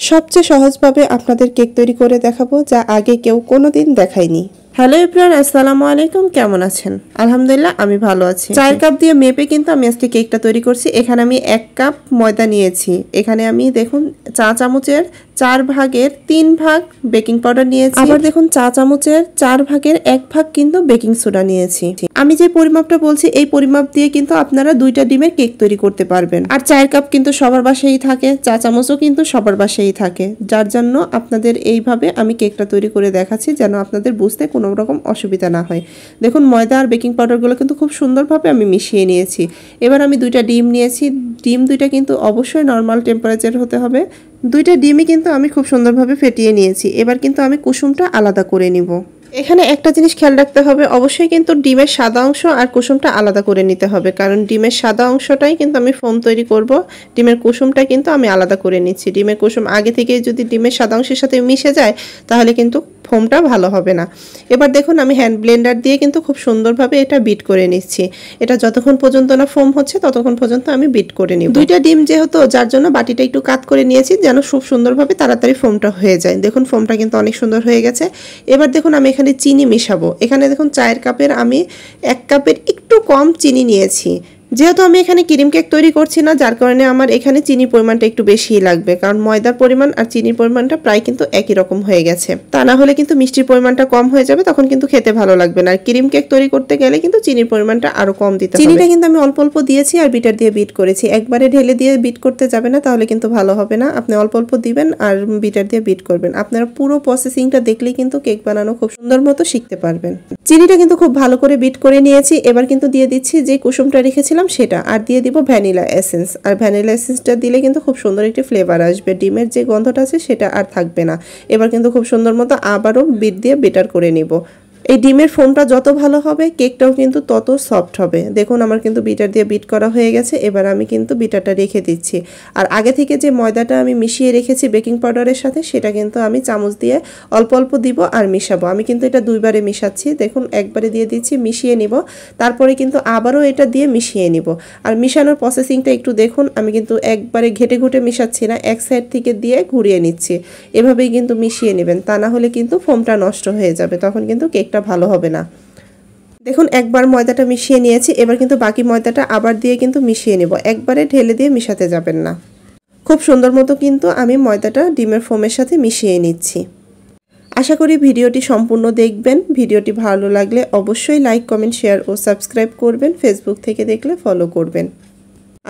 সবচেয়ে সহজভাবে আপনাদের কেক তৈরি করে দেখাবো, যা আগে কেউ কোনোদিন দেখায়নি। হ্যালো এভরিওয়ান, আসসালামু আলাইকুম। কেমন আছেন? আলহামদুলিল্লাহ আমি ভালো আছি। 4 কাপ দিয়ে মেপে কিন্তু আমি আজকে কেকটা তৈরি করছি। এখানে আমি 1 কাপ ময়দা নিয়েছি। এখানে আমি দেখুন চা চামচের 4 ভাগের 3 ভাগ বেকিং পাউডার নিয়েছি। আবার দেখুন চা চামচের 4 ভাগের 1 ভাগ কিন্তু বেকিং সোডা নিয়েছি। আমি যে পরিমাপটা বলছি এই পরিমাপ দিয়ে কিন্তু আপনারা 2টা ডিমের কেক তৈরি করতে পারবেন। আর 4 কাপ কিন্তু সবার বাসায়ই থাকে, চা চামচও কিন্তু সবার বাসায়ই থাকে, যার জন্য আপনাদের এইভাবে আমি কেকটা তৈরি করে দেখাচ্ছি যেন আপনাদের বুঝতে কোনো রকম অসুবিধা না হয়। দেখুন ময়দা আর বেকিং পাউডারগুলো কিন্তু খুব সুন্দরভাবে আমি মিশিয়ে নিয়েছি। এবার আমি 2টা ডিম নিয়েছি। ডিম 2টা কিন্তু অবশ্যই নর্মাল টেম্পারেচার হতে হবে। 2টা ডিমই কিন্তু আমি খুব সুন্দরভাবে ফেটিয়ে নিয়েছি। এবার কিন্তু আমি কুসুমটা আলাদা করে নিব। এখানে একটা জিনিস খেয়াল রাখতে হবে, অবশ্যই কিন্তু ডিমের সাদা অংশ আর কুসুমটা আলাদা করে নিতে হবে, কারণ ডিমের সাদা অংশটাই কিন্তু আমি ফোম তৈরি করব। ডিমের কুসুমটা কিন্তু আমি আলাদা করে নিচ্ছি। ডিমের কুসুম আগে থেকে যদি ডিমের সাদা অংশের সাথে মিশে যায় তাহলে কিন্তু ফোমটা ভালো হবে না। এবার দেখুন আমি হ্যান্ড ব্লেন্ডার দিয়ে কিন্তু খুব সুন্দরভাবে এটা বিট করে নিচ্ছি। এটা যতক্ষণ পর্যন্ত না ফোম হচ্ছে ততক্ষণ পর্যন্ত আমি বিট করে নিব। 2টা ডিম যেহেতু, যার জন্য বাটিটা একটু কাত করে নিয়েছি যেন খুব সুন্দরভাবে তাড়াতাড়ি ফোমটা হয়ে যায়। দেখুন ফোমটা কিন্তু অনেক সুন্দর হয়ে গেছে। এবার দেখুন আমি এখানে চিনি মেশাবো। এখানে দেখুন 4 কাপের আমি 1 কাপের একটু কম চিনি নিয়েছি। যেহেতু আমি এখানে ক্রিম কেক তৈরি করছি না, যার কারণে আমার এখানে চিনির পরিমাণটা একটু বেশিই লাগবে, কারণ ময়দার পরিমাণ আর চিনির পরিমাণটা প্রায় কিন্তু একই রকম হয়ে গেছে। তা না হলে কিন্তু মিষ্টির পরিমাণটা কম হয়ে যাবে, তখন কিন্তু খেতে ভালো লাগবে না। আর ক্রিম কেক তৈরি করতে গেলে কিন্তু চিনির পরিমাণটা আরো কম দিতে হবে। চিনিটা কিন্তু আমি অল্প অল্প দিয়েছি আর বিটার দিয়ে বিট করেছি। একবারে ঢেলে দিয়ে বিট করতে যাবে না, তাহলে কিন্তু ভালো হবে না। আপনি অল্প অল্প দিবেন আর বিটার দিয়ে বিট করবেন। আপনারা পুরো প্রসেসিংটা দেখলেই কিন্তু কেক বানানো খুব সুন্দর মতো শিখতে পারবেন। চিনিটা কিন্তু খুব ভালো করে বিট করে নিয়েছি। এবার কিন্তু দিয়ে দিচ্ছি যে কুসুমটা রেখেছিলাম সেটা, আর দিয়ে দিব ভ্যানিলা এসেন্স। আর ভ্যানিলা এসেন্সটা দিলে কিন্তু খুব সুন্দর একটি ফ্লেভার আসবে। ডিমের যে গন্ধটা আছে সেটা আর থাকবে না। এবার কিন্তু খুব সুন্দর মতো আবারও বিট দিয়ে বেটার করে নিব। এই ডিমের ফোমটা যত ভালো হবে কেকটাও কিন্তু তত সফট হবে। দেখুন আমার কিন্তু বিটার দিয়ে বিট করা হয়ে গেছে। এবার আমি কিন্তু বিটারটা রেখে দিচ্ছি। আর আগে থেকে যে ময়দাটা আমি মিশিয়ে রেখেছি বেকিং পাউডারের সাথে, সেটা কিন্তু আমি চামচ দিয়ে অল্প অল্প দিব আর মিশাবো। আমি কিন্তু এটা 2বারে মিশাচ্ছি। দেখুন একবারে দিয়ে দিচ্ছি, মিশিয়ে নিব, তারপরে কিন্তু আবারও এটা দিয়ে মিশিয়ে নিব। আর মিশানোর প্রসেসিংটা একটু দেখুন, আমি কিন্তু একবারে ঘেটে ঘুটে মিশাচ্ছি না, এক সাইড থেকে দিয়ে ঘুরিয়ে নিচ্ছি। এভাবেই কিন্তু মিশিয়ে নেবেন, তা না হলে কিন্তু ফোমটা নষ্ট হয়ে যাবে, তখন কিন্তু কেক ভালো হবে না। দেখুন একবার ময়দাটা মিশিয়ে নিয়েছি। এবার কিন্তু বাকি ময়দাটা আবার দিয়ে কিন্তু মিশিয়ে নেব। একবারে ঢেলে দিয়ে মিশাতে যাবেন না। খুব সুন্দর মতো কিন্তু আমি ময়দাটা ডিমের ফোমের সাথে মিশিয়ে নিচ্ছি। আশা করি ভিডিওটি সম্পূর্ণ দেখবেন। ভিডিওটি ভালো লাগলে অবশ্যই লাইক, কমেন্ট, শেয়ার ও সাবস্ক্রাইব করবেন। ফেসবুক থেকে দেখলে ফলো করবেন।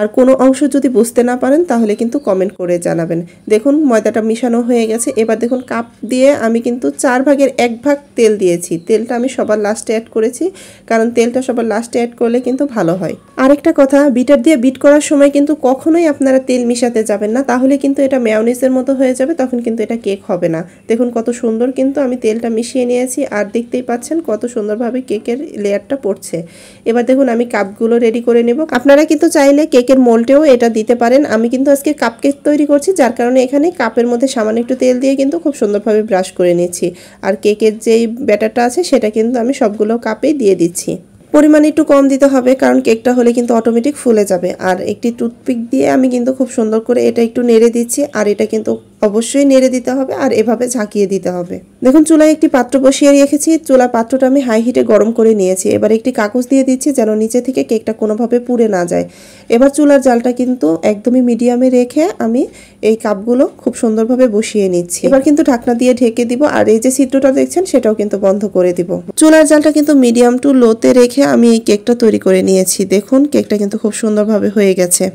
আর কোনো অংশ যদি বুঝতে না পারেন তাহলে কিন্তু কমেন্ট করে জানাবেন। দেখুন ময়দাটা মিশানো হয়ে গেছে। এবার দেখুন কাপ দিয়ে আমি কিন্তু 4 ভাগের 1 ভাগ তেল দিয়েছি। তেলটা আমি সবার লাস্টে অ্যাড করেছি, কারণ তেলটা সবার লাস্টে অ্যাড করলে কিন্তু ভালো হয়। আরেকটা কথা, বিটার দিয়ে বিট করার সময় কিন্তু কখনোই আপনারা তেল মিশাতে যাবেন না, তাহলে কিন্তু এটা মেয়োনিজের মতো হয়ে যাবে, তখন কিন্তু এটা কেক হবে না। দেখুন কত সুন্দর কিন্তু আমি তেলটা মিশিয়ে নিয়েছি, আর দেখতেই পাচ্ছেন কত সুন্দরভাবে কেকের লেয়ারটা পড়ছে। এবার দেখুন আমি কাপগুলো রেডি করে নেব। আপনারা কিন্তু চাইলে কেকের মোল্ডেও এটা দিতে পারেন। আমি কিন্তু আজকে কাপ কেক তৈরি করছি, যার কারণে এখানে কাপের মধ্যে সামান্য একটু তেল দিয়ে কিন্তু খুব সুন্দরভাবে ব্রাশ করে নিচ্ছি। আর কেকের যেই ব্যাটারটা আছে সেটা কিন্তু আমি সবগুলো কাপেই দিয়ে দিচ্ছি। পরিমাণ একটু কম দিতে হবে, কারণ কেকটা হলে কিন্তু অটোমেটিক ফুলে যাবে। আর একটি টুথপিক দিয়ে আমি কিন্তু খুব সুন্দর করে এটা একটু নেড়ে দিচ্ছি। আর এটা কিন্তু অবশ্যই নেড়ে দিতে হবে আর এভাবে ঝাঁকিয়ে দিতে হবে। দেখুন চুলায় একটি পাত্র বসিয়ে রেখেছি। চুলার পাত্রটা আমি হাই হিটে গরম করে নিয়েছি। এবার একটি কাগজ দিয়ে দিচ্ছি যেন নিচে থেকে কেকটা কোনোভাবে পুড়ে না যায়। এবার চুলার জালটা কিন্তু একদমই মিডিয়ামে রেখে আমি এই কাপগুলো খুব সুন্দরভাবে বসিয়ে নিচ্ছি। এবার কিন্তু ঢাকনা দিয়ে ঢেকে দিব। আর এই যে ছিদ্রটা দেখছেন সেটাও কিন্তু বন্ধ করে দিব। চুলার জালটা কিন্তু মিডিয়াম টু লোতে রেখে আমি এই কেকটা তৈরি করে নিয়েছি। দেখুন কেকটা কিন্তু খুব সুন্দরভাবে হয়ে গেছে।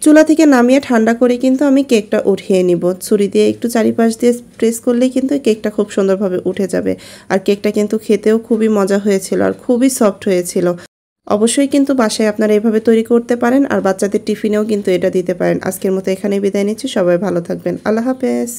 চুলা থেকে নামিয়ে ঠান্ডা করে কিন্তু আমি কেকটা উঠিয়ে নিব। ছুরি দিয়ে একটু চারিপাশ দিয়ে প্রেস করলেই কিন্তু কেকটা খুব সুন্দরভাবে উঠে যাবে। আর কেকটা কিন্তু খেতেও খুবই মজা হয়েছিল আর খুবই সফট হয়েছিল। অবশ্যই কিন্তু বাসায় আপনারা এভাবে তৈরি করতে পারেন, আর বাচ্চাদের টিফিনেও কিন্তু এটা দিতে পারেন। আজকের মতো এখানেই বিদায় নিচ্ছি। সবাই ভালো থাকবেন। আল্লাহ হাফেজ।